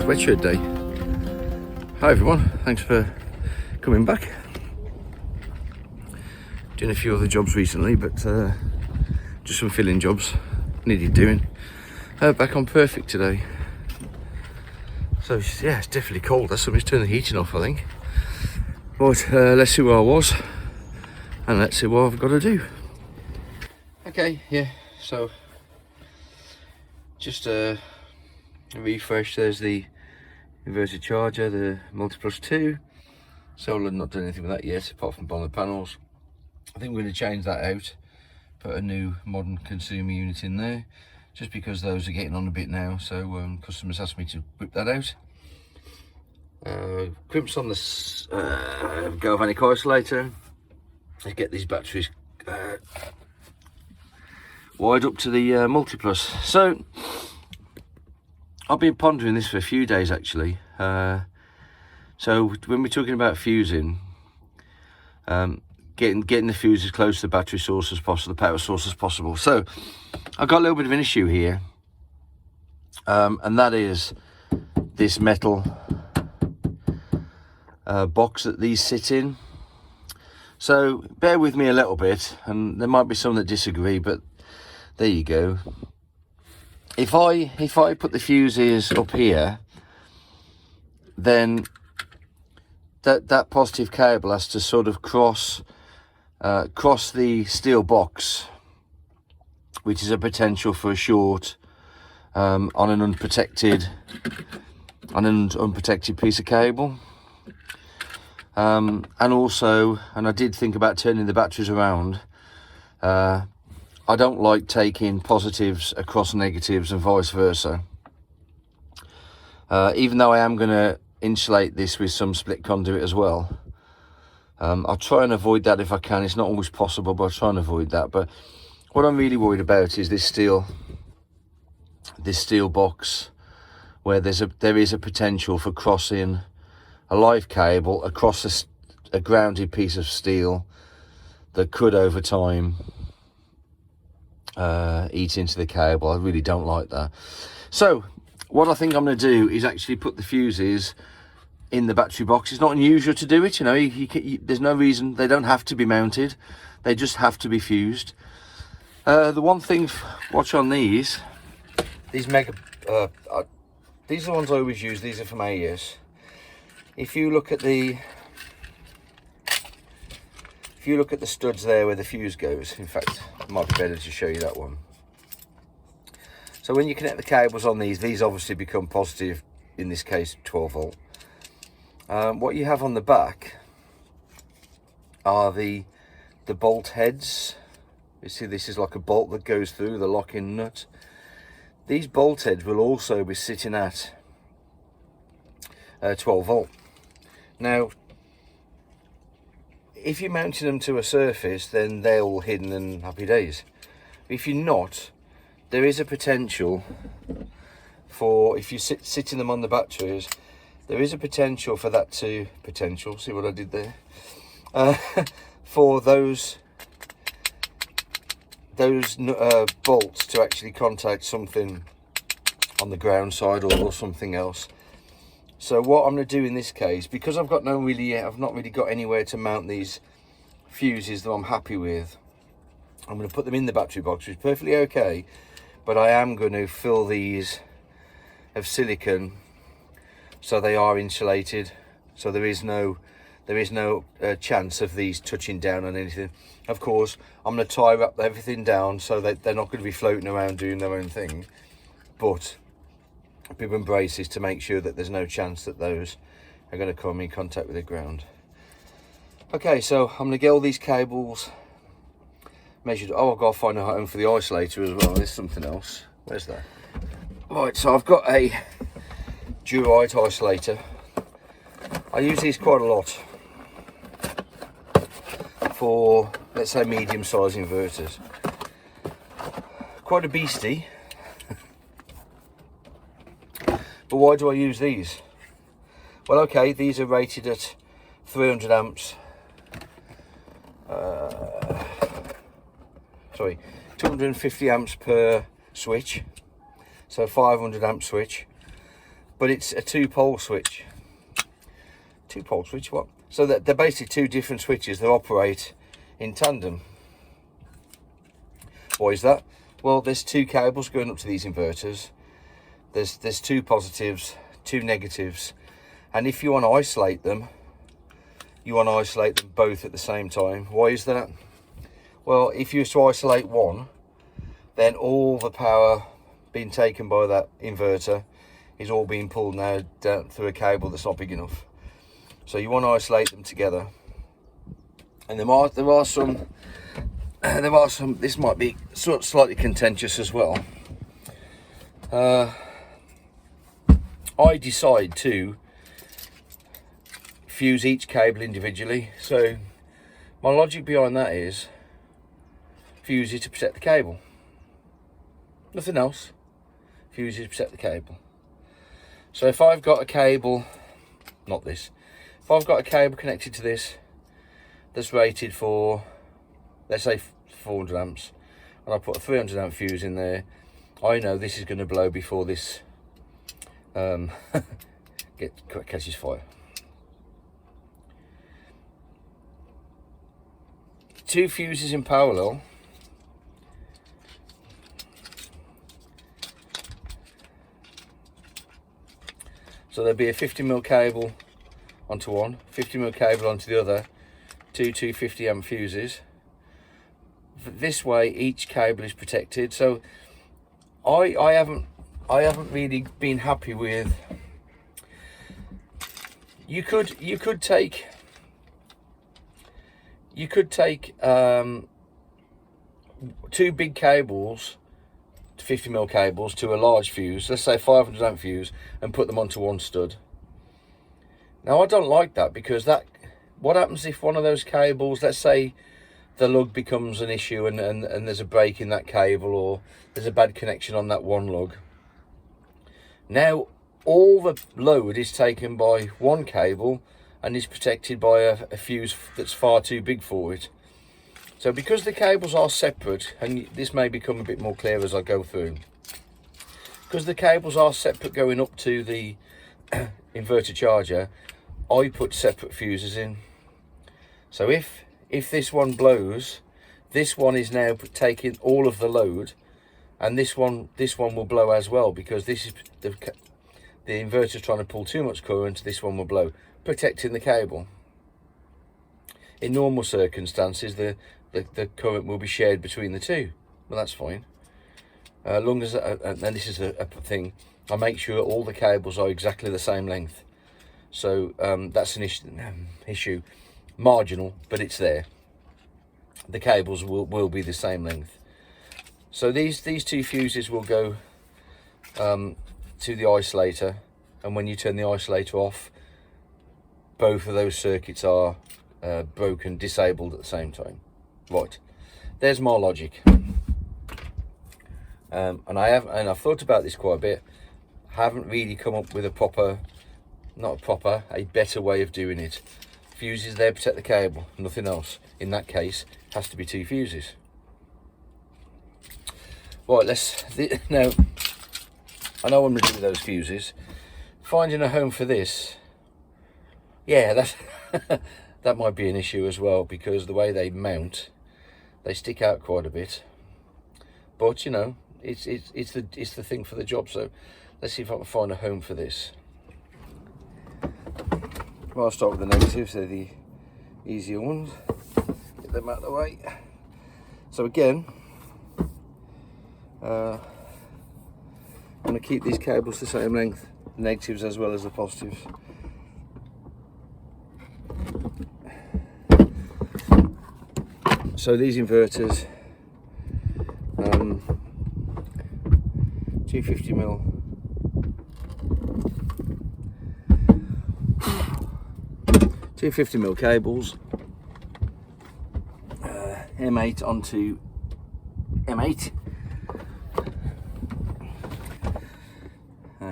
sweatshirt day. Hi everyone, thanks for coming back. Doing a few other jobs recently, but just some filling jobs needed doing. Back on Perfik today. So yeah, it's definitely cold. Somebody's turned the heating off, I think. But let's see where I was and let's see what I've got to do. Okay, yeah, so just a refresh. There's the inverter charger, the Multiplus 2. Solar, not done anything with that yet, apart from on the panels. I think we're going to change that out, put a new modern consumer unit in there, just because those are getting on a bit now, so customers asked me to whip that out. Crimps on the galvanic isolator. Let's get these batteries wired up to the Multiplus. So I've been pondering this for a few days actually. So when we're talking about fusing, getting the fuse as close to the battery source as possible, the power source as possible. So I've got a little bit of an issue here, and that is this metal box that these sit in. So bear with me a little bit, and there might be some that disagree, but there you go. If I put the fuses up here, then that positive cable has to sort of cross the steel box, which is a potential for a short on an unprotected piece of cable. And I did think about turning the batteries around. I don't like taking positives across negatives and vice versa. Even though I am going to insulate this with some split conduit as well. I'll try and avoid that if I can. It's not always possible, but I'll try and avoid that. But what I'm really worried about is this steel box, where there is a potential for crossing a live cable across a grounded piece of steel that could over time eat into the cable. I really don't like that. So what I think I'm going to do is actually put the fuses in the battery box. It's not unusual to do it, you know. There's no reason. They don't have to be mounted. They just have to be fused. The one thing, watch on these mega. These are the ones I always use. These are from AES. If you look at the studs there where the fuse goes, in fact, it might be better to show you that one. So when you connect the cables on these obviously become positive, in this case 12 volt. What you have on the back are the bolt heads. You see, this is like a bolt that goes through the lock-in nut. These bolt heads will also be sitting at 12 volt. Now, if you're mounting them to a surface, then they're all hidden and happy days. If you're not, there is a potential for, if you sitting them on the batteries, there is a potential for that to, see what I did there? For those bolts to actually contact something on the ground side or something else. So what I'm going to do in this case, because I've not really got anywhere to mount these fuses that I'm happy with, I'm going to put them in the battery box, which is perfectly okay, but I am going to fill these of silicone so they are insulated, so there is no chance of these touching down on anything. Of course, I'm going to tie up everything down so that they're not going to be floating around doing their own thing, but bib and braces to make sure that there's no chance that those are going to come in contact with the ground. Okay, so I'm going to get all these cables measured. Oh, I've got to find a home for the isolator as well. There's something else. Where's that? Right, so I've got a Durite isolator. I use these quite a lot for, let's say, medium-sized inverters. Quite a beastie. But why do I use these? Well, okay, these are rated at 300 amps. 250 amps per switch. So 500 amp switch. but it's a 2-pole switch. 2-pole switch, what? So that they're basically 2 different switches that operate in tandem. Why is that? Well, there's 2 cables going up to these inverters. There's 2 positives, 2 negatives, and if you want to isolate them, you want to isolate them both at the same time. Why is that? Well, if you were to isolate one, then all the power being taken by that inverter is all being pulled now down through a cable that's not big enough. So you want to isolate them together. And there are some. This might be sort of slightly contentious as well. I decide to fuse each cable individually. So my logic behind that is fuse it to protect the cable. Nothing else. Fuse it to protect the cable. So if I've got a cable, not this, if I've got a cable connected to this that's rated for, let's say 400 amps, and I put a 300 amp fuse in there, I know this is going to blow before this catches fire. 2 fuses in parallel so there'll be a 50mm cable onto one, 50mm cable onto the other, 2 250 amp fuses. This way each cable is protected. So I haven't really been happy with. You could take 2 big cables, 50mm cables, to a large fuse, let's say 500 amp fuse, and put them onto one stud. Now I don't like that, because what happens if one of those cables, let's say the lug becomes an issue and there's a break in that cable, or there's a bad connection on that one lug. Now all the load is taken by one cable and is protected by a fuse that's far too big for it. So because the cables are separate, and this may become a bit more clear as I go through, because the cables are separate going up to the inverter charger, I put separate fuses in. So if this one blows, this one is now taking all of the load, and this one will blow as well, because this is the inverter's trying to pull too much current. This one will blow, protecting the cable. In normal circumstances, the current will be shared between the two. Well, that's fine. Long as and this is a thing, I make sure all the cables are exactly the same length. So that's an issue, marginal, but it's there. The cables will be the same length. So these 2 fuses will go to the isolator, and when you turn the isolator off, both of those circuits are broken, disabled at the same time. Right, there's my logic. And I've thought about this quite a bit. Haven't really come up with a better way of doing it. Fuses there protect the cable, nothing else. In that case, has to be 2 fuses. Right, now I know I'm going to do those fuses. Finding a home for this, yeah, that might be an issue as well, because the way they mount, they stick out quite a bit. But you know, it's the thing for the job. So let's see if I can find a home for this. Well, I'll start with the negatives. They're the easier ones. Get them out of the way. So again, I'm going to keep these cables the same length, the negatives as well as the positives. So these inverters, 250mm, cables, M8 onto M8.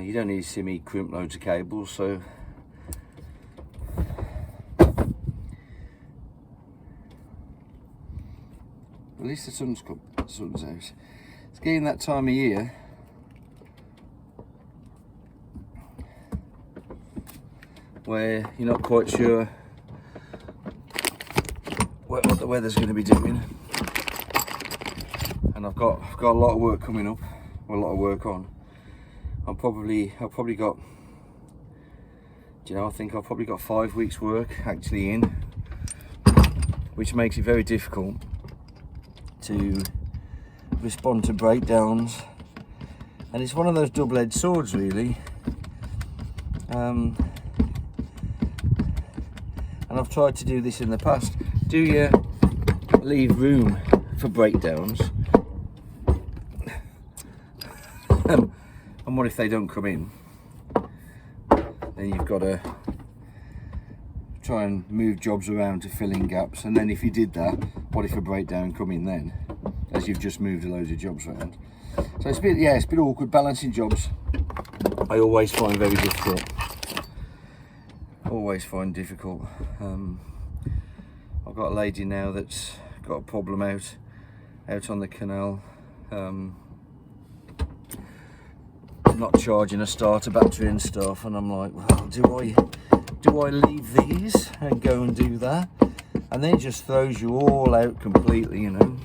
You don't need to see me crimp loads of cables, so at least the sun's out. It's getting that time of year where you're not quite sure what the weather's going to be doing. And I've got a lot of work coming up, or a lot of work on. I've probably got, I think I've probably got 5 weeks work actually in, which makes it very difficult to respond to breakdowns. And it's one of those double-edged swords really. And I've tried to do this in the past. Do you leave room for breakdowns? And what if they don't come in? Then you've got to try and move jobs around to fill in gaps. And then if you did that, what if a breakdown come in then, as you've just moved a load of jobs around? So it's a bit, it's a bit awkward balancing jobs. I always find very difficult. Always find difficult. I've got a lady now that's got a problem out on the canal. Not charging a starter battery and stuff, and I'm like, well, do I leave these and go and do that? And then it just throws you all out completely, you know.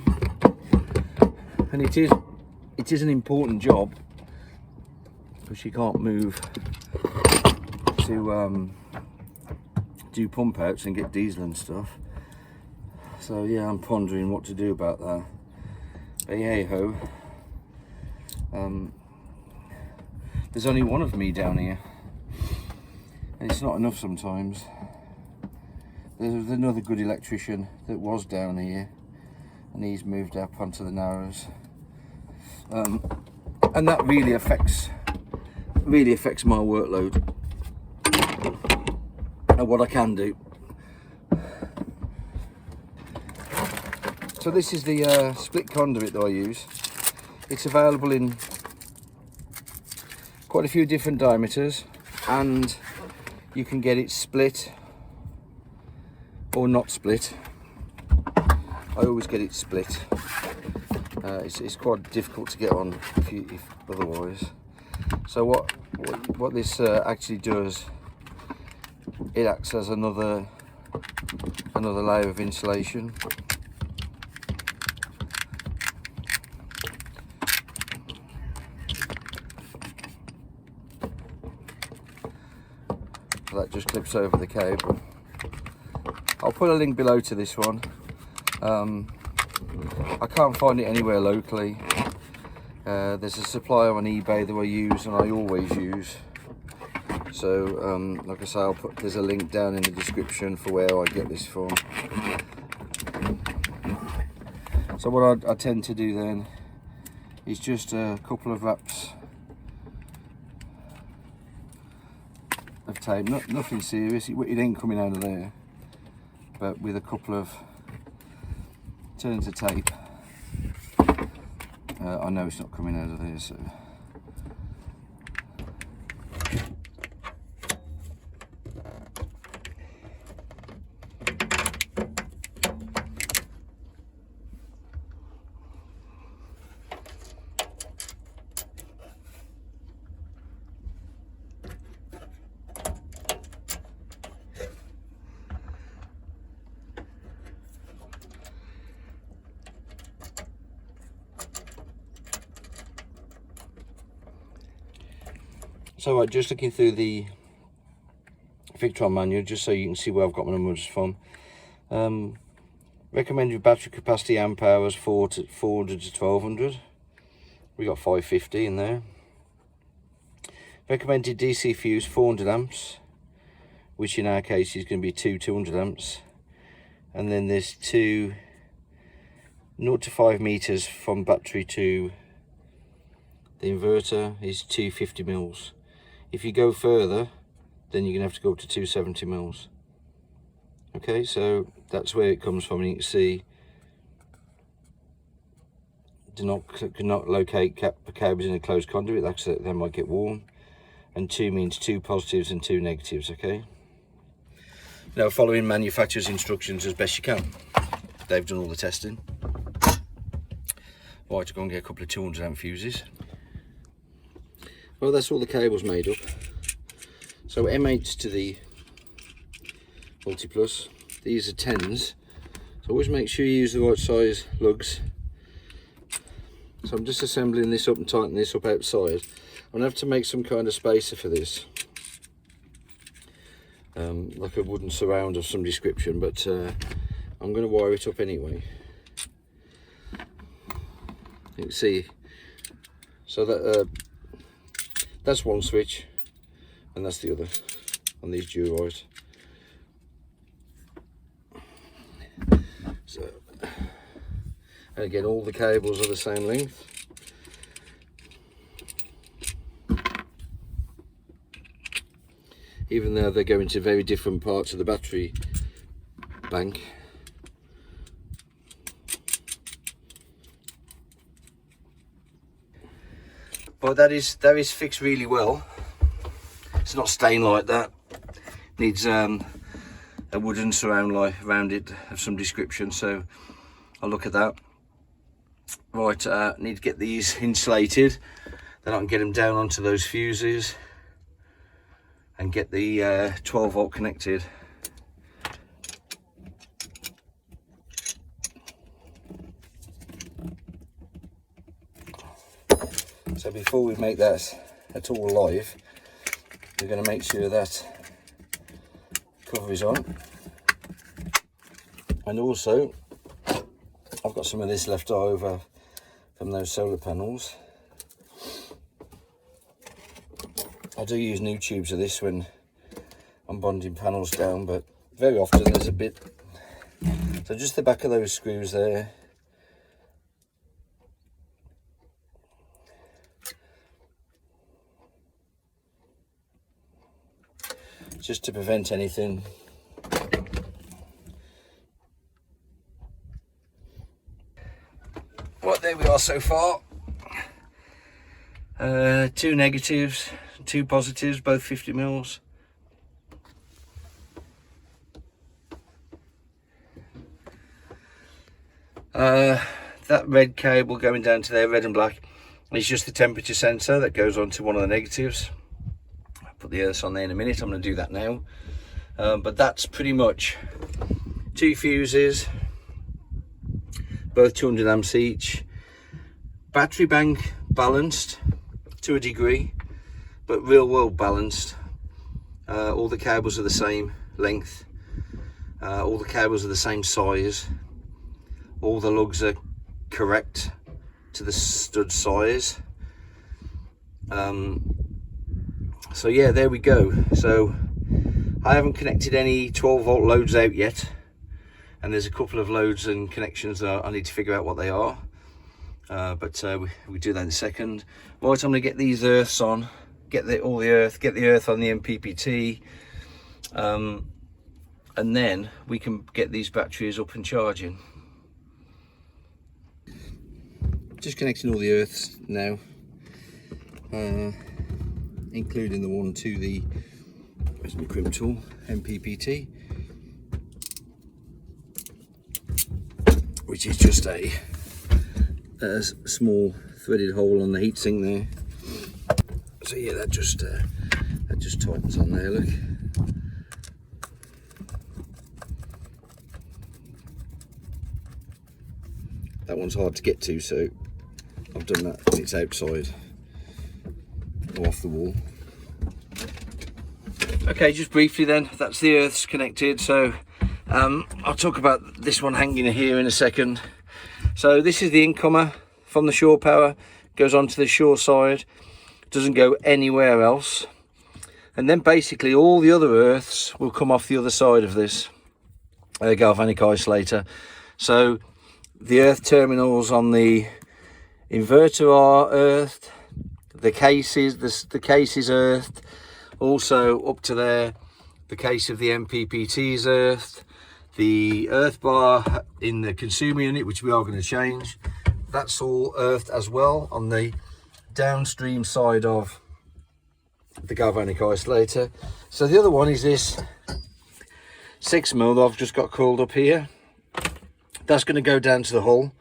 And it is an important job, because you can't move to do pump outs and get diesel and stuff. So yeah, I'm pondering what to do about that. But hey ho. There's only one of me down here, and it's not enough sometimes. There's another good electrician that was down here, and he's moved up onto the Narrows, and that really affects my workload and what I can do. So this is the split conduit that I use. It's available in quite a few different diameters, and you can get it split or not split. I always get it split. It's quite difficult to get on if otherwise. So what this actually does, it acts as another layer of insulation. That just clips over the cable. I'll put a link below to this one. I can't find it anywhere locally. There's a supplier on eBay that I use, and I always use. So like I say, there's a link down in the description for where I get this from. So what I tend to do then is just a couple of wraps of tape, nothing serious, it ain't coming out of there, but with a couple of turns of tape, I know it's not coming out of there, so So just looking through the Victron manual, just so you can see where I've got my numbers from. Recommended battery capacity amp hours 400 to 1200. We got 550 in there. Recommended DC fuse 400 amps, which in our case is going to be 200 amps. And then there's 0 to 5 meters from battery to the inverter is 250 mils. If you go further, then you're going to have to go up to 270 mils. Okay, so that's where it comes from, and you can see cannot locate cables in a closed conduit. That's it, they might get warm. And 2 means 2 positives and 2 negatives. Okay. Now, following manufacturer's instructions as best you can. They've done all the testing. Right, to go and get a couple of 200 amp fuses. Well, that's all the cables made up. So M8 to the Multiplus. These are 10s, so always make sure you use the right size lugs. So I'm just assembling this up and tightening this up outside. I'm gonna have to make some kind of spacer for this, like a wooden surround of some description, but I'm going to wire it up anyway. You can see, so that that's one switch and that's the other on these dual wires. So, and again, all the cables are the same length. Even though they go into very different parts of the battery bank. But that is fixed really well. It's not staying like that. Needs a wooden surround light around it of some description, so I'll look at that. Right, need to get these insulated, then I can get them down onto those fuses and get the 12 volt connected. So before we make that at all live, we're going to make sure that cover is on. And also, I've got some of this left over from those solar panels. I do use new tubes of this when I'm bonding panels down, but very often there's a bit. So just the back of those screws there. Just to prevent anything. Right, there we are so far. 2 negatives, 2 positives, both 50 mils. That red cable going down to there, red and black, is just the temperature sensor that goes onto one of the negatives. I'll put the earths on there in a minute. I'm going to do that now. But that's pretty much 2 fuses, both 200 amps each. Battery bank balanced to a degree, but real world balanced. All the cables are the same length, all the cables are the same size, all the lugs are correct to the stud size. So yeah, there we go. So I haven't connected any 12 volt loads out yet, and there's a couple of loads and connections that I need to figure out what they are. But we do that in a second. Right, I'm going to get these earths on, get the earth on the mppt, and then we can get these batteries up and charging. Just connecting all the earths now, including the one to the, where's my crimp tool, mppt, which is just a small threaded hole on the heatsink there. So yeah, that just tightens on there, look. That one's hard to get to, so I've done that when it's outside or off the wall. Okay, just briefly then, that's the earths connected. So I'll talk about this one hanging here in a second. So this is the incomer from the shore power, goes onto the shore side, doesn't go anywhere else. And then basically all the other earths will come off the other side of this galvanic isolator. So the earth terminals on the inverter are earthed, the case is earthed, also up to there the case of the MPPT is earthed, the earth bar in the consumer unit, which we are going to change, that's all earthed as well on the downstream side of the galvanic isolator. So the other one is this 6mm that I've just got curled up here. That's going to go down to the hull.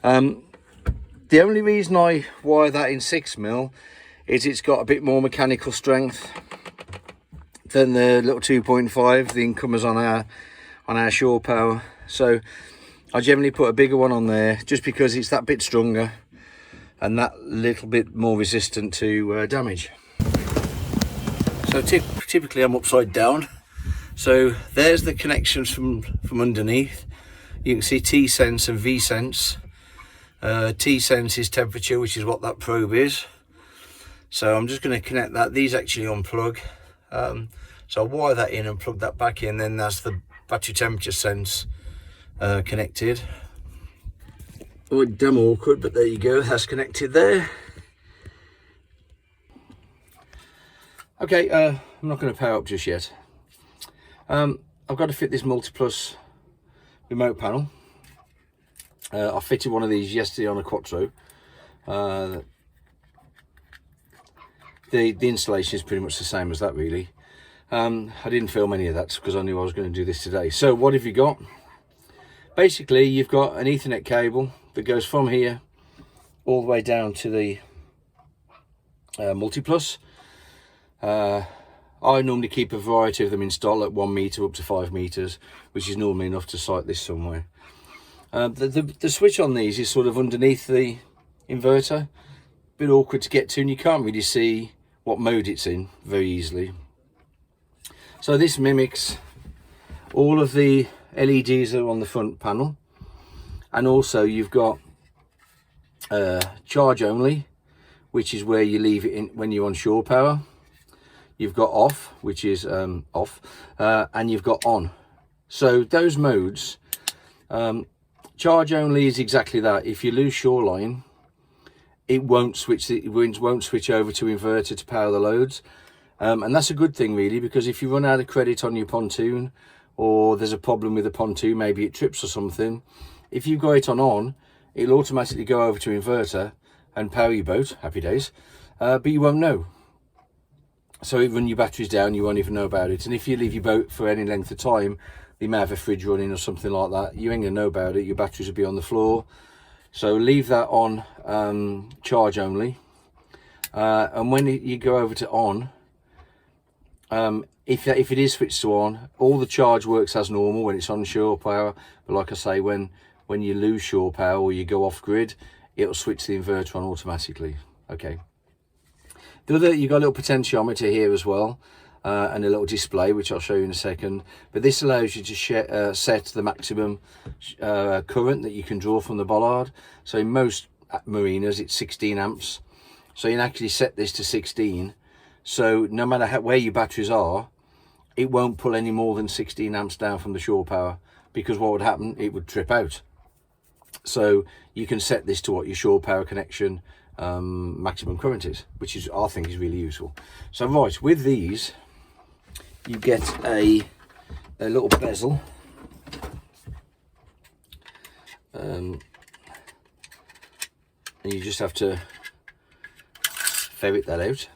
The only reason I wire that in 6mm is it's got a bit more mechanical strength than the little 2.5, the incomers on our shore power. So I generally put a bigger one on there just because it's that bit stronger and that little bit more resistant to damage. So typically I'm upside down. So there's the connections from underneath. You can see T-sense and V-sense. T-sense is temperature, which is what that probe is. So I'm just going to connect that. These actually unplug. So I'll wire that in and plug that back in. Then that's the battery temperature sense connected. Oh, damn awkward, but there you go. That's connected there. Okay, I'm not going to power up just yet. I've got to fit this Multiplus remote panel. I fitted one of these yesterday on a Quattro. The installation is pretty much the same as that, really. I didn't film any of that because I knew I was going to do this today. So what have you got? Basically, you've got an Ethernet cable that goes from here all the way down to the Multiplus. I normally keep a variety of them installed at 1 meter up to 5 meters, which is normally enough to site this somewhere. The switch on these is sort of underneath the inverter. A bit awkward to get to, and you can't really see what mode it's in very easily. So this mimics all of the LEDs that are on the front panel, and also you've got charge only, which is where you leave it in when you're on shore power. You've got off, which is off, and you've got on. So those modes, charge only is exactly that. If you lose shoreline, it won't switch over to inverter to power the loads. And that's a good thing, really, because if you run out of credit on your pontoon, or there's a problem with the pontoon, maybe it trips or something, if you've got it on, it'll automatically go over to inverter and power your boat. Happy days. But you won't know. So even when your battery's down, you won't even know about it. And if you leave your boat for any length of time, you may have a fridge running or something like that, you ain't gonna know about it. Your batteries will be on the floor. So leave that on charge only. And when you go over to on, if it is switched to on, all the charge works as normal when it's on shore power. But like I say, when you lose shore power or you go off grid, it'll switch the inverter on automatically. Okay. The other, you've got a little potentiometer here as well, and a little display, which I'll show you in a second. But this allows you to set the maximum current that you can draw from the bollard. So in most marinas, it's 16 amps. So you can actually set this to 16. So no matter where your batteries are, it won't pull any more than 16 amps down from the shore power, because what would happen, it would trip out. So you can set this to what your shore power connection maximum current is, which is, I think, is really useful. So right, with these you get a little bezel, and you just have to ferret that out.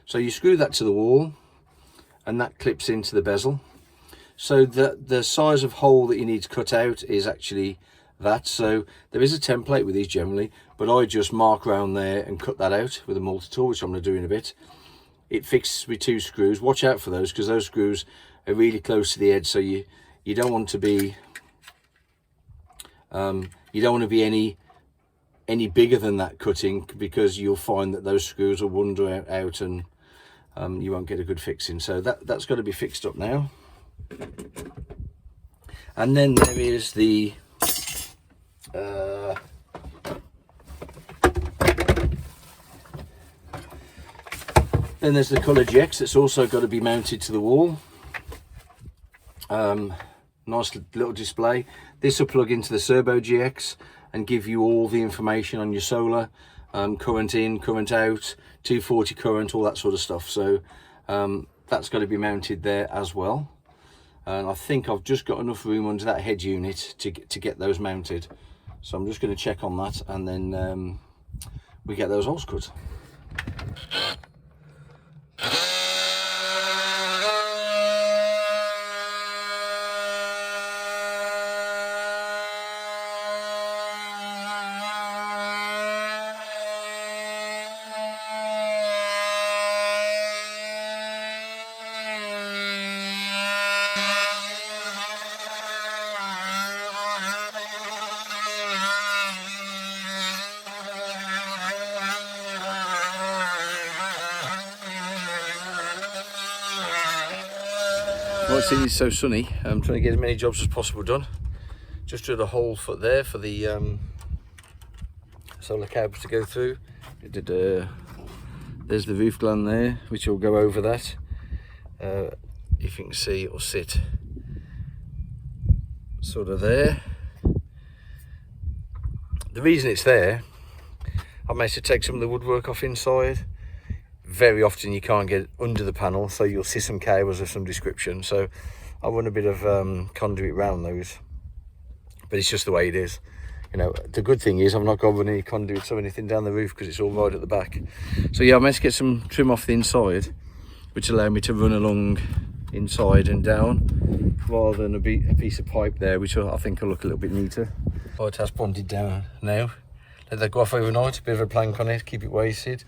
So you screw that to the wall and that clips into the bezel. So the size of hole that you need to cut out is actually that. So there is a template with these generally, but I just mark around there and cut that out with a multi-tool, which I'm going to do in a bit. It fixes with 2 screws. Watch out for those, because those screws are really close to the edge, so you don't want to be any bigger than that cutting, because you'll find that those screws will wander out and you won't get a good fixing. So that's got to be fixed up now. And then there is the then there's the colour jacks that's also got to be mounted to the wall. Nice little display. This will plug into the Cerbo GX and give you all the information on your solar, current in, current out, 240 current, all that sort of stuff. So that's got to be mounted there as well. And I think I've just got enough room under that head unit to get those mounted. So I'm just going to check on that, and then we get those holes cut. Well, seeing it's so sunny, I'm trying to get as many jobs as possible done. Just drilled a hole foot there for the solar cables to go through. There's the roof gland there, which will go over that. If you can see, it will sit sort of there. The reason it's there, I managed to take some of the woodwork off inside. Very often you can't get under the panel, so you'll see some cables of some description. So I run a bit of conduit around those, but it's just the way it is. You know, the good thing is I've not got any conduits or anything down the roof because it's all right at the back. So yeah, I managed to get some trim off the inside, which allowed me to run along inside and down rather than a piece of pipe there, which I think will look a little bit neater. Oh, it has bonded down now. Let that go off overnight, a bit of a plank on it, keep it weighted,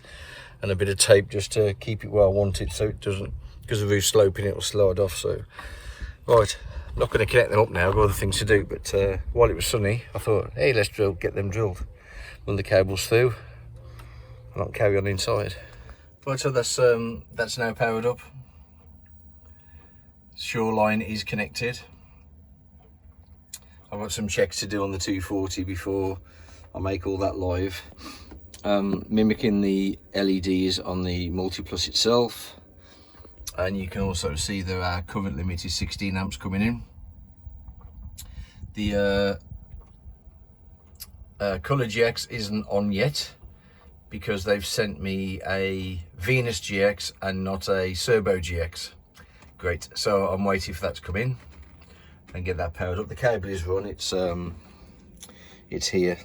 and a bit of tape just to keep it where I want it so it doesn't, because the roof's sloping, it will slide off. So right, not going to connect them up now, I've got other things to do, but while it was sunny I thought, hey, let's get them drilled, run the cables through and I'll carry on inside. Right, so that's now powered up. Shoreline is connected. I've got some checks to do on the 240 before I make all that live, mimicking the LEDs on the Multiplus itself. And you can also see that our current limit is 16 amps coming in. The colour GX isn't on yet because they've sent me a Venus GX and not a Cerbo GX. Great, so I'm waiting for that to come in and get that powered up. The cable is run, it's here.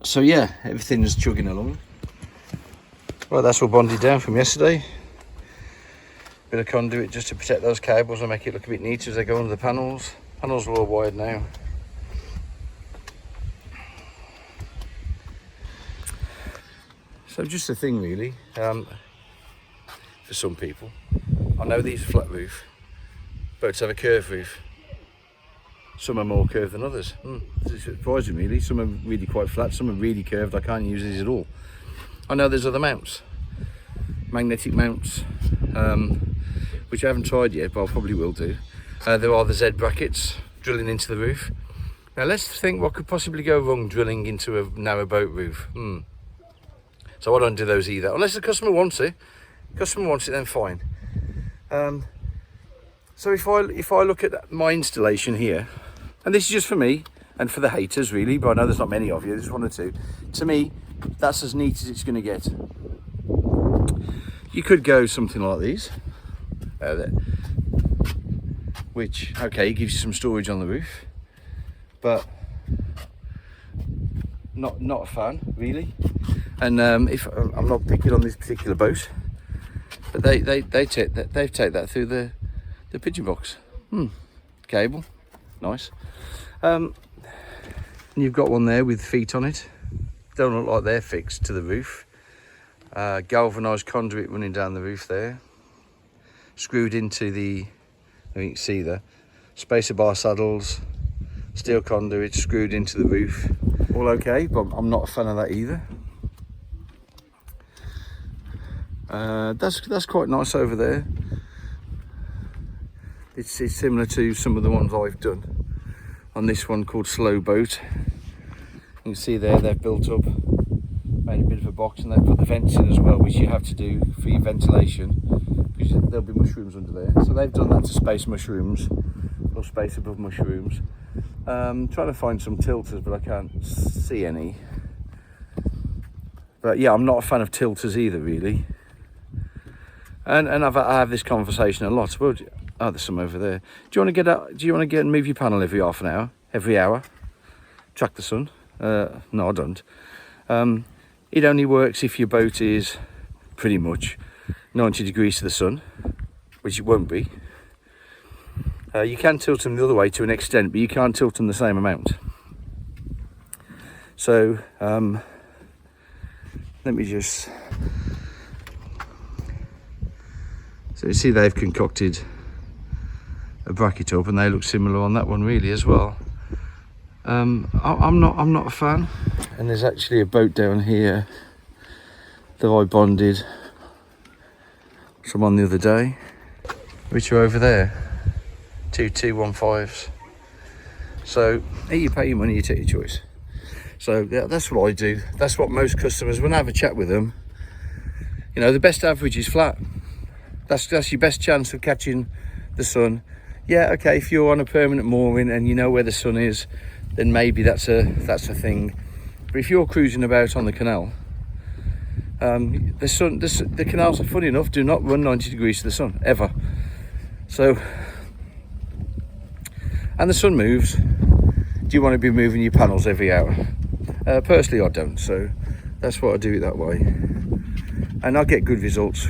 So yeah, everything's chugging along. Well, that's all bonded down from yesterday. Bit of conduit just to protect those cables and make it look a bit neater as they go under the panels. Panels are all wired now. So just a thing really, for some people. I know these are flat roof, boats have a curved roof. Some are more curved than others. It's surprising really. Some are really quite flat, some are really curved. I can't use these at all. I know there's other mounts, magnetic mounts, which I haven't tried yet, but I probably will do. There are the Z brackets drilling into the roof. Now let's think what could possibly go wrong drilling into a narrowboat roof. So I don't do those either, unless the customer wants it. Customer wants it, then fine. So if I look at my installation here, and this is just for me and for the haters really, but I know there's not many of you, there's one or two. To me, that's as neat as it's going to get. You could go something like these, which, okay, gives you some storage on the roof, but not a fan really. And if I'm not picking on this particular boat, but they've taken that through the pigeon box. Cable, nice. And you've got one there with feet on it. Don't look like they're fixed to the roof. Galvanised conduit running down the roof there. Screwed into the, you can see the spacer bar saddles, steel conduit screwed into the roof. All okay, but I'm not a fan of that either. That's quite nice over there. It's similar to some of the ones I've done on this one called Slow Boat. You can see there they've built up, made a bit of a box, and they've put the vents in as well, which you have to do for your ventilation because there'll be mushrooms under there. So they've done that to space mushrooms or space above mushrooms. Trying to find some tilters, but I can't see any. But yeah, I'm not a fan of tilters either really. And I have this conversation a lot. Well, oh, there's some over there. Do you want to get out? Do you want to get and move your panel every half an hour, every hour? Track the sun? No, I don't. It only works if your boat is pretty much 90 degrees to the sun, which it won't be. You can tilt them the other way to an extent, but you can't tilt them the same amount. So let me just. So you see they've concocted a bracket up, and they look similar on that one really as well. I'm not a fan. And there's actually a boat down here that I bonded some on the other day, which are over there, 2215s. So you pay your money, you take your choice. So yeah, that's what I do. That's what most customers, when I have a chat with them, you know, the best average is flat. That's your best chance of catching the sun. Yeah, okay, if you're on a permanent mooring and you know where the sun is, then maybe that's a thing. But if you're cruising about on the canal, the canals, are funny enough, do not run 90 degrees to the sun ever. So, and the sun moves. Do you want to be moving your panels every hour? Personally, I don't. So that's why I do it that way, and I get good results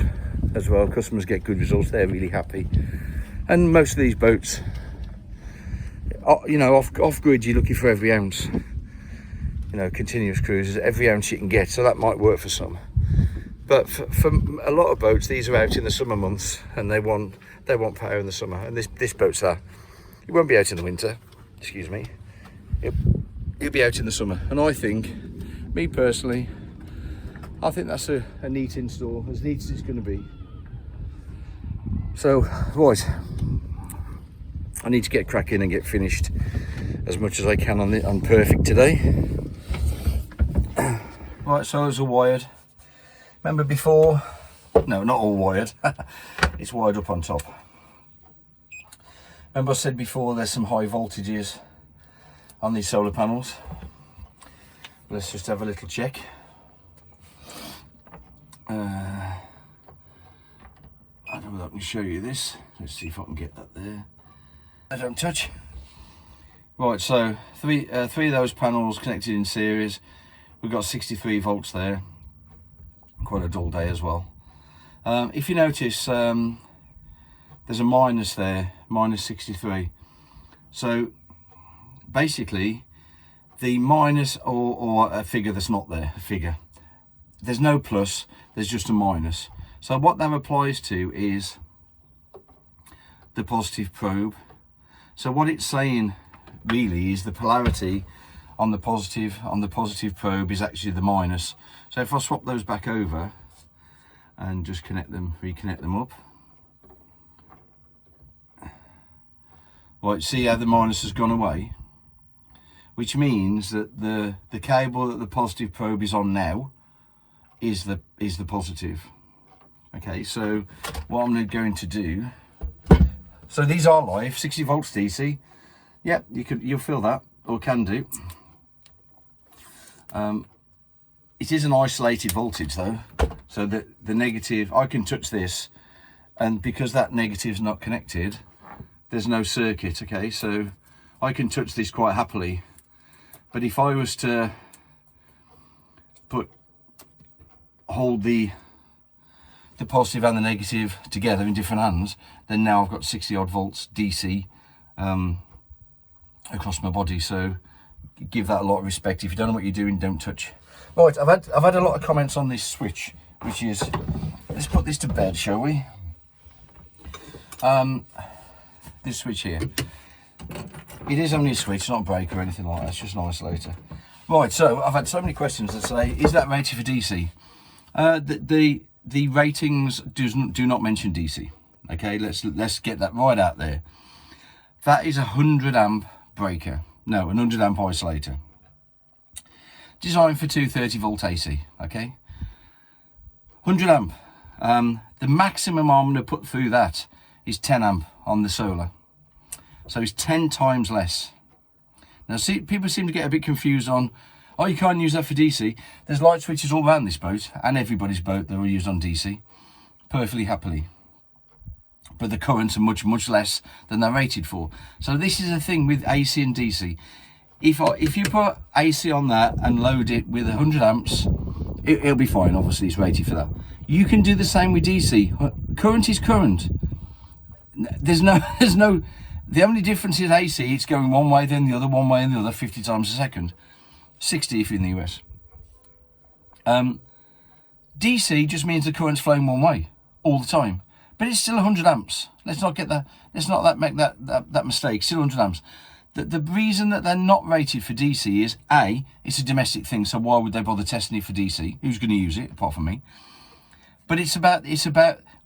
as well. Customers get good results. They're really happy. And most of these boats, you know, off grid, you're looking for every ounce. You know, continuous cruises, every ounce you can get. So that might work for some. But for a lot of boats, these are out in the summer months, and they want power in the summer. And this boat's that. It won't be out in the winter. Excuse me. It'll be out in the summer. And I think, me personally, I think that's a neat install, as neat as it's going to be. So, right, I need to get cracking and get finished as much as I can on Perfik today. Right, so those are wired. Remember before? No, not all wired. It's wired up on top. Remember I said before there's some high voltages on these solar panels. Let's just have a little check. I don't know if I can show you this. Let's see if I can get that there. I don't touch. Right, so three of those panels connected in series. We've got 63 volts there. Quite a dull day as well. If you notice, there's a minus there, minus 63. So basically, the minus or a figure that's not there, there's no plus, there's just a minus. So what that applies to is the positive probe. So what it's saying really is the polarity on the positive probe is actually the minus. So if I swap those back over and just reconnect them up. Right, see how the minus has gone away? Which means that the cable that the positive probe is on now is the positive. Okay, so what I'm going to do, so these are live, 60 volts DC. Yeah, you'll feel that, or can do. It is an isolated voltage though, so that the negative, I can touch this, and because that negative is not connected, there's no circuit. Okay, so I can touch this quite happily. But if I was to hold the positive and the negative together in different hands, then now I've got 60 odd volts DC across my body. So give that a lot of respect. If you don't know what you're doing, don't touch. Right, I've had a lot of comments on this switch, which is, let's put this to bed, shall we? This switch here, it is only a switch, not a breaker or anything like that. It's just an isolator. Right, so I've had so many questions that say, is that rated for DC? The ratings do not mention DC. Okay, let's get that right out there. That is a 100 amp breaker. No, an 100 amp isolator. Designed for 230 volt AC. Okay, 100 amp. The maximum I'm going to put through that is 10 amp on the solar. So it's 10 times less. Now, see, people seem to get a bit confused on, oh, you can't use that for DC. There's light switches all around this boat, and everybody's boat that are used on DC, perfectly happily. But the currents are much, much less than they're rated for. So this is the thing with AC and DC. If you put AC on that and load it with 100 amps, it'll be fine. Obviously, it's rated for that. You can do the same with DC. Current is current. There's no, the only difference is AC, it's going one way, then the other, one way and the other, 50 times a second. 60 if you're in the US. DC just means the current's flowing one way all the time, but it's still 100 amps. Let's not make that mistake. Still 100 amps. The reason that they're not rated for DC is A, it's a domestic thing, so why would they bother testing it for DC? Who's going to use it apart from me? But it's about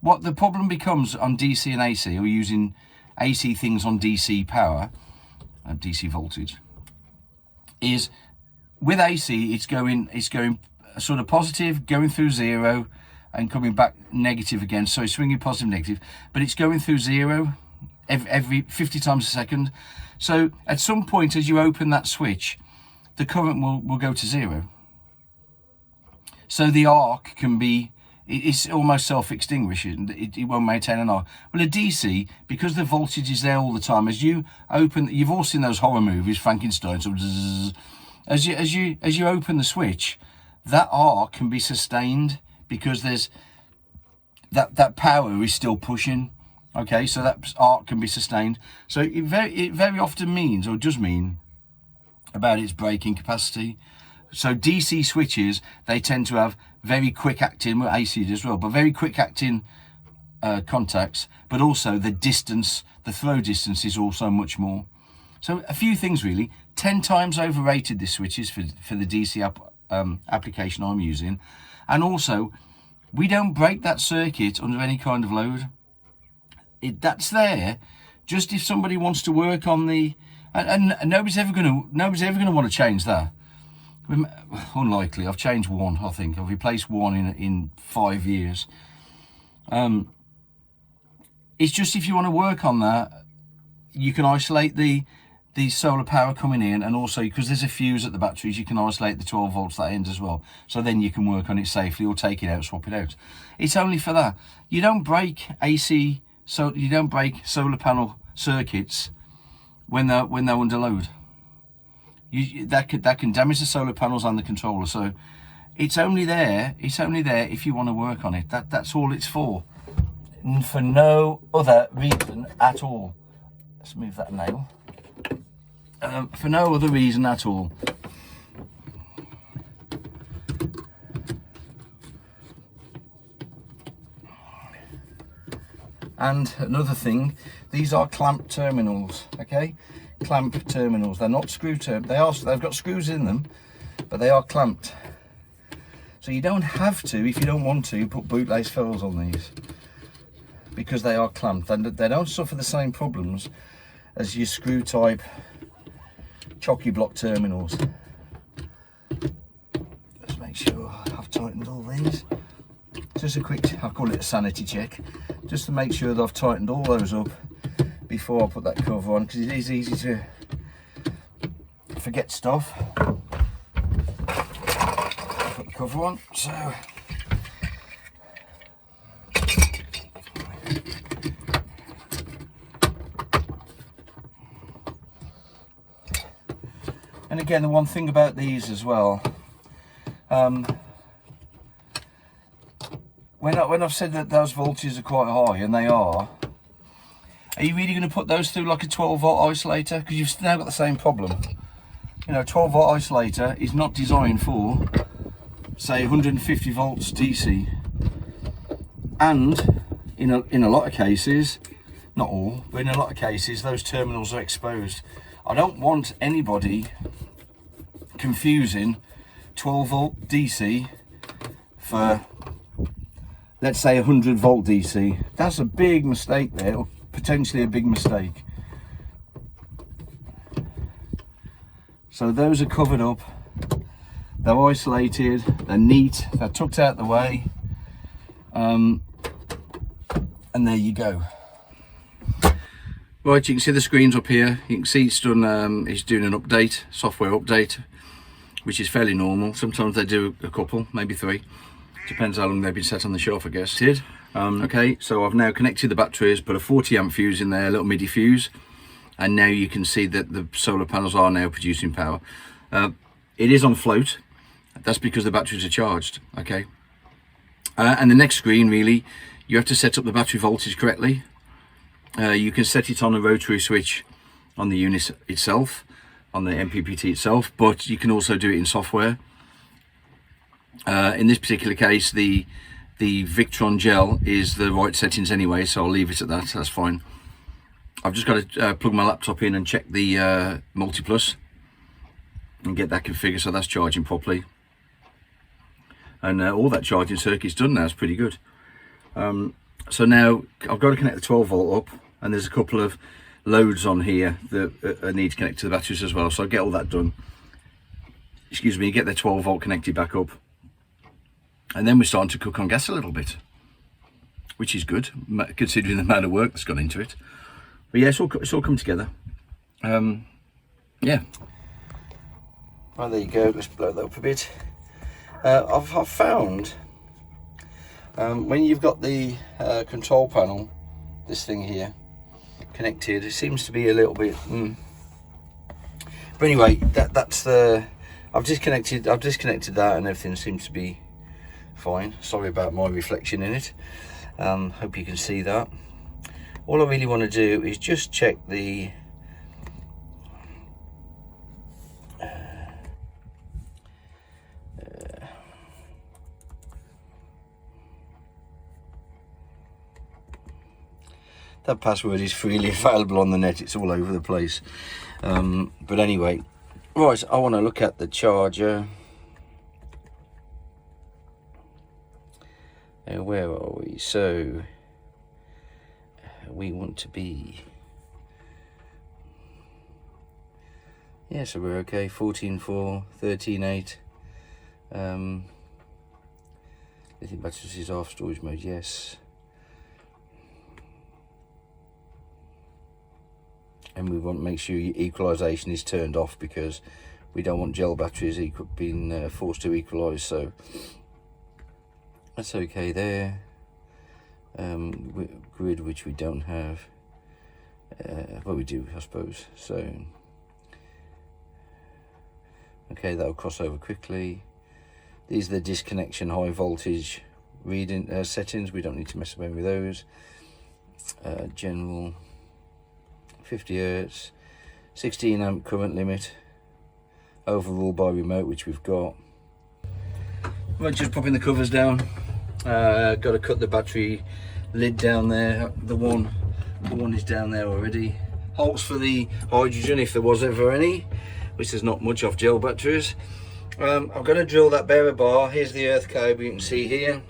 what the problem becomes on DC and AC, or using AC things on DC power, DC voltage, is with AC it's going sort of positive, going through 0 and coming back negative again, so it's swinging positive negative, but it's going through 0 every 50 times a second. So at some point as you open that switch, the current will go to 0. So the arc can be, it's almost self-extinguishing. It won't maintain an arc. Well, a DC, because the voltage is there all the time, as you open, you've all seen those horror movies, Frankenstein, so as you open the switch, that arc can be sustained because there's that power is still pushing. Okay, so that arc can be sustained. So it very often means, or does mean, about its braking capacity. So DC switches, they tend to have very quick acting, well AC as well, but very quick acting contacts, but also the distance, the throw distance is also much more. So a few things really. 10 times overrated this switch is for the DC application I'm using. And also, we don't break that circuit under any kind of load. That's there just if somebody wants to work on the, and nobody's ever gonna want to change that. Unlikely. I've changed one, I think. I've replaced one in 5 years. It's just if you want to work on that, you can isolate the solar power coming in, and also because there's a fuse at the batteries, you can isolate the 12 volts that end as well. So then you can work on it safely, or take it out, swap it out. It's only for that. You don't break AC, so you don't break solar panel circuits when they're under load. That can damage the solar panels and the controller. So it's only there if you want to work on it. That's all it's for no other reason at all. Let's move that nail. For no other reason at all. And another thing, these are clamp terminals, okay? Clamp terminals. They're not screw terminals. They've got screws in them, but they are clamped. So you don't have to, if you don't want to, put bootlace ferrules on these, because they are clamped, and they don't suffer the same problems as your screw type chocky block terminals. Let's make sure I've tightened all these. Just a quick, I'll call it a sanity check, just to make sure that I've tightened all those up before I put that cover on, because it is easy to forget stuff. Put the cover on, so and again, the one thing about these as well, when I've said that those voltages are quite high, and they are you really going to put those through like a 12 volt isolator? Because you've now got the same problem. You know, 12 volt isolator is not designed for, say, 150 volts DC. And in a lot of cases, not all, but in a lot of cases, those terminals are exposed. I don't want anybody confusing 12 volt DC for, let's say, 100 volt DC. That's a big mistake there, or potentially a big mistake. So those are covered up, they're isolated, they're neat, they're tucked out the way, and there you go. Right, you can see the screens up here. You can see it's done. It's doing an update, software update, which is fairly normal. Sometimes they do a couple, maybe 3. Depends how long they've been set on the shelf, I guess. Okay, so I've now connected the batteries, put a 40 amp fuse in there, a little MIDI fuse, and now you can see that the solar panels are now producing power. It is on float. That's because the batteries are charged. Okay, and the next screen, really, you have to set up the battery voltage correctly. You can set it on a rotary switch on the unit itself, on the mppt itself, but you can also do it in software. In this particular case, the Victron gel is the right settings anyway, so I'll leave it at that. That's fine. I've just got to plug my laptop in and check the Multiplus and get that configured so that's charging properly. And all that charging circuit's done now. It's pretty good. So now I've got to connect the 12 volt up, and there's a couple of loads on here that I need to connect to the batteries as well. So I'll get all that done. Excuse me, get the 12 volt connected back up. And then we're starting to cook on gas a little bit, which is good, considering the amount of work that's gone into it. But yeah, it's all come together. Yeah. Right, there you go. Let's blow that up a bit. I've found when you've got the control panel, this thing here, connected, it seems to be a little bit. But anyway, that's the. I've disconnected that, and everything seems to be fine. Sorry about my reflection in it. Hope you can see that. All I really want to do is just check the that password is freely available on the net. It's all over the place. But anyway, right, I want to look at the charger. Where are we? So we want to be, yeah, so we're okay. 14.4, 13.8. Lithium batteries is off, storage mode, yes. And we want to make sure your equalisation is turned off, because we don't want gel batteries being forced to equalise, so that's okay there. Grid, which we don't have. Well, we do, I suppose. So okay, that'll cross over quickly. These are the disconnection high voltage reading settings. We don't need to mess around with those. General 50 Hertz, 16 amp current limit, overrule by remote, which we've got. Right, just popping the covers down. Got to cut the battery lid down there. The one is down there already. Holes for the hydrogen, if there was ever any, which there's not much of gel batteries. I'm going to drill that bearer bar. Here's the earth cable you can see here.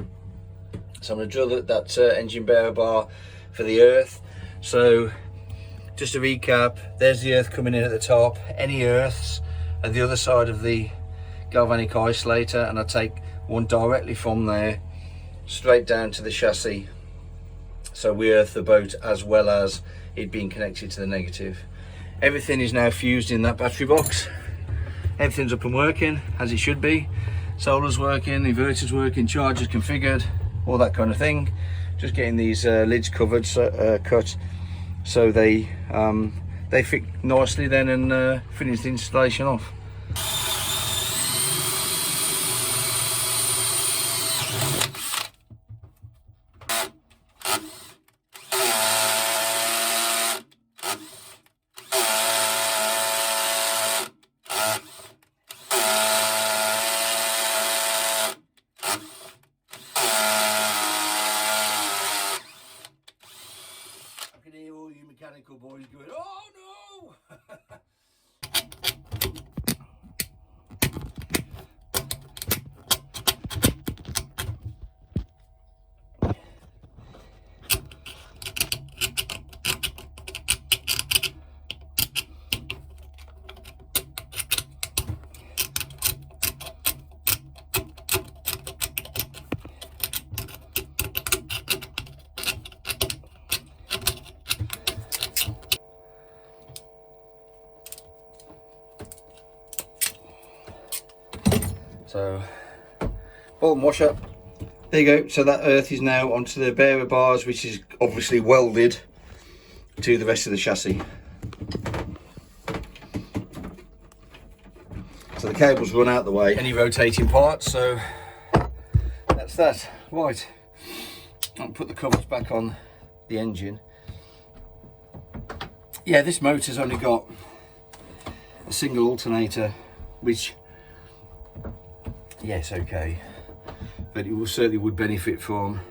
So I'm going to drill that engine bearer bar for the earth. So just to recap, there's the earth coming in at the top. Any earths at the other side of the galvanic isolator, and I take one directly from there straight down to the chassis. So we earth the boat as well as it being connected to the negative. Everything is now fused in that battery box. Everything's up and working as it should be. Solar's working, inverter's working, charger's configured, all that kind of thing. Just getting these lids covered, cut, so they fit nicely then, and finish the installation off. Mechanical boys going, oh no! So, bottom washer, there you go. So that earth is now onto the bearer bars, which is obviously welded to the rest of the chassis. So the cables run out the way, any rotating parts, so that's that. Right, I'll put the covers back on the engine. Yeah, this motor's only got a single alternator, which, yes, okay, but it certainly would benefit from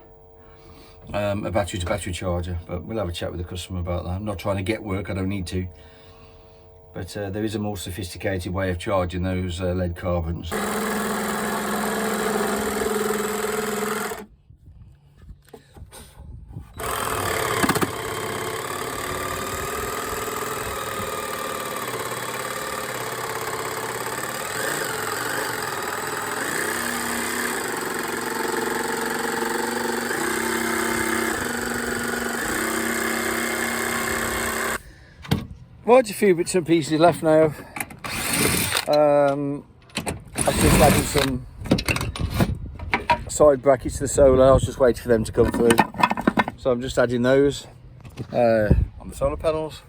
a battery to battery charger, but we'll have a chat with the customer about that. I'm not trying to get work, I don't need to, but there is a more sophisticated way of charging those lead carbons. Right, a few bits and pieces left now. I've just added some side brackets to the solar. I was just waiting for them to come through, so I'm just adding those on the solar panels.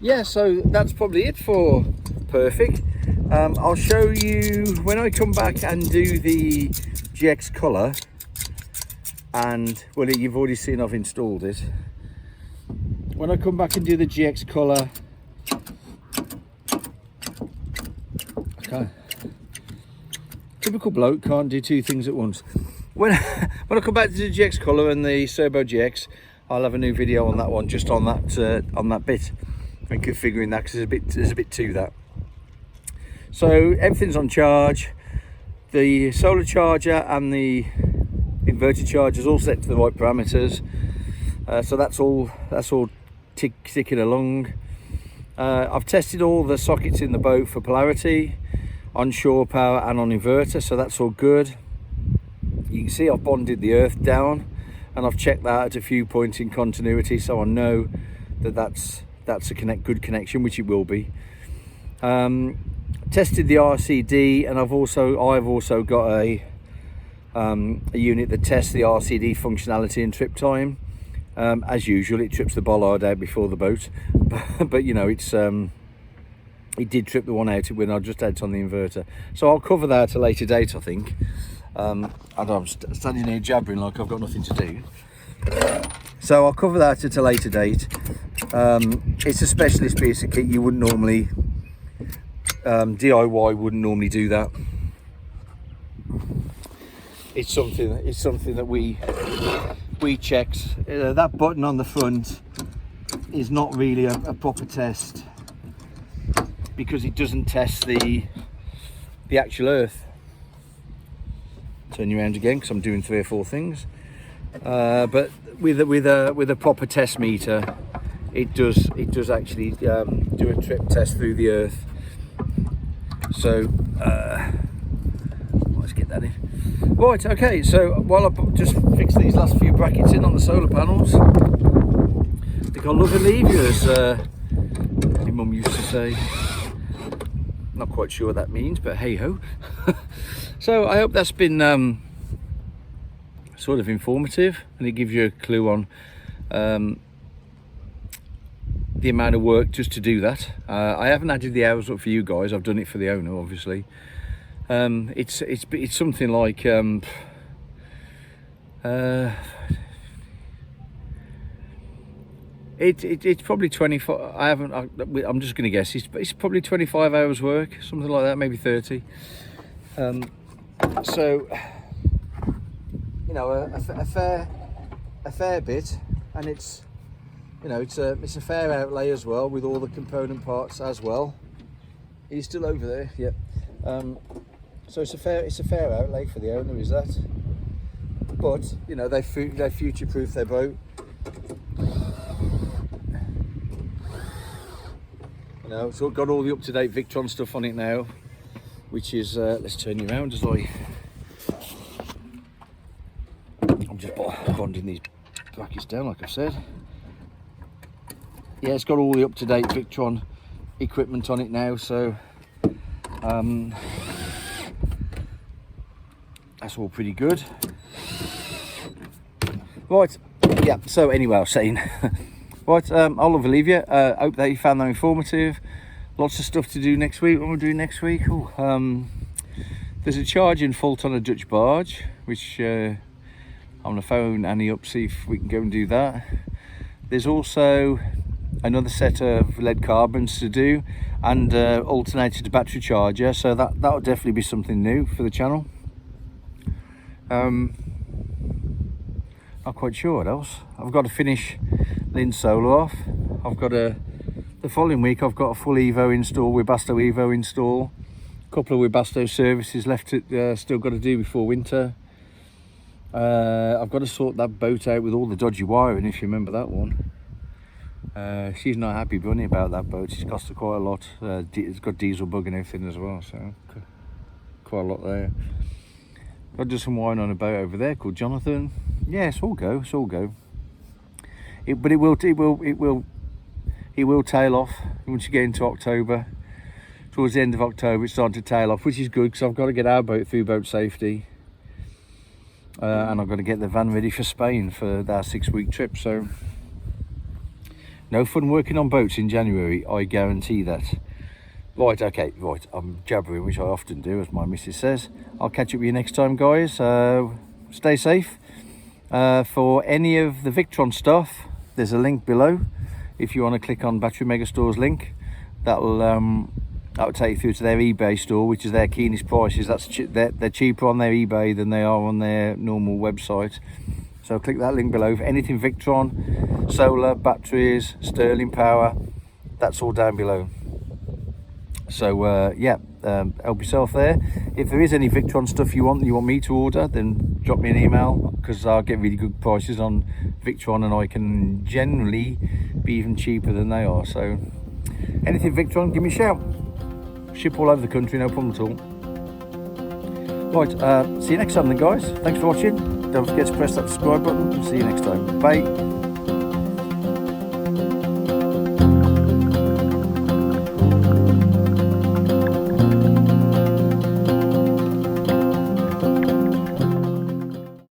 Yeah, so that's probably it for Perfik. I'll show you when I come back and do the GX colour, and well, you've already seen I've installed it. When I come back and do the GX colour, okay, typical bloke, can't do two things at once. When I come back to the GX colour and the Cerbo GX, I'll have a new video on that one, just on that bit, and configuring that, because there's a bit to that. So everything's on charge. The solar charger and the inverter charger is all set to the right parameters. So that's all ticking along. I've tested all the sockets in the boat for polarity, on shore power and on inverter, so that's all good. You can see I've bonded the earth down, and I've checked that at a few points in continuity, so I know that that's a good connection, which it will be. Tested the RCD, and I've also got a unit that tests the RCD functionality and trip time. As usual, it trips the bollard out before the boat, but you know, it did trip the one out when I just had it on the inverter. So I'll cover that at a later date, I think. And I'm standing here jabbering like I've got nothing to do. So I'll cover that at a later date. It's a specialist piece of kit. You wouldn't normally DIY wouldn't normally do that. It's something that we checked. That button on the front is not really a proper test, because it doesn't test the actual earth. Turn you around again, because I'm doing 3 or 4 things. But with a proper test meter, it does actually do a trip test through the earth. So let's get that in. Right, okay, so while I just fix these last few brackets in on the solar panels, I think I'll love and leave you, as my mum used to say. Not quite sure what that means, but hey ho. So I hope that's been sort of informative, and it gives you a clue on the amount of work just to do that. I haven't added the hours up for you guys. I've done it for the owner, obviously. It's something like it's probably 24. I'm just going to guess. It's probably 25 hours work, something like that, maybe 30. So you know, a fair bit, and it's, you know, it's a fair outlay as well, with all the component parts as well. Are you still over there? Yep. So it's a fair outlay for the owner, is that? But you know, they future-proof their boat. You know, it's got all the up-to-date Victron stuff on it now, which is let's turn you around as I'm just bonding these brackets down, like I've said. Yeah, it's got all the up-to-date Victron equipment on it now, so that's all pretty good. Right, yeah, so anyway, I was saying, right, I'll leave you. Hope that you found that informative. Lots of stuff to do next week. What we're doing next week, there's a charging fault on a Dutch barge, which I'm going to phone Annie up, see if we can go and do that. There's also another set of lead carbons to do, and alternated battery charger, so that'll definitely be something new for the channel. Not quite sure what else. I've got to finish Lynn's solar off. I've got the following week I've got a full Evo install, Webasto Evo install, a couple of Webasto services left to still got to do before winter. I've got to sort that boat out with all the dodgy wiring, if you remember that one. She's not happy bunny about that boat. It's cost her quite a lot. It's got diesel bug and everything as well, so quite a lot there. Got just some wine on a boat over there called Jonathan. Yeah, it's all go. But it will tail off once you get into October. Towards the end of October, it's starting to tail off, which is good because I've got to get our boat through boat safety, and I've got to get the van ready for Spain for our 6-week trip. So no fun working on boats in January, I guarantee that. Right, okay, right, I'm jabbering, which I often do, as my missus says. I'll catch up with you next time, guys. Stay safe. For any of the Victron stuff, there's a link below. If you want to click on Battery Megastore's link, that'll take you through to their eBay store, which is their keenest prices. They're cheaper on their eBay than they are on their normal website. So click that link below for anything Victron, solar, batteries, sterling power. That's all down below. So yeah, help yourself there. If there is any Victron stuff you want me to order, then drop me an email, because I'll get really good prices on Victron, and I can generally be even cheaper than they are. So anything Victron, give me a shout. Ship all over the country, no problem at all. Right, see you next time then, guys. Thanks for watching. Don't forget to press that subscribe button. See you next time. Bye.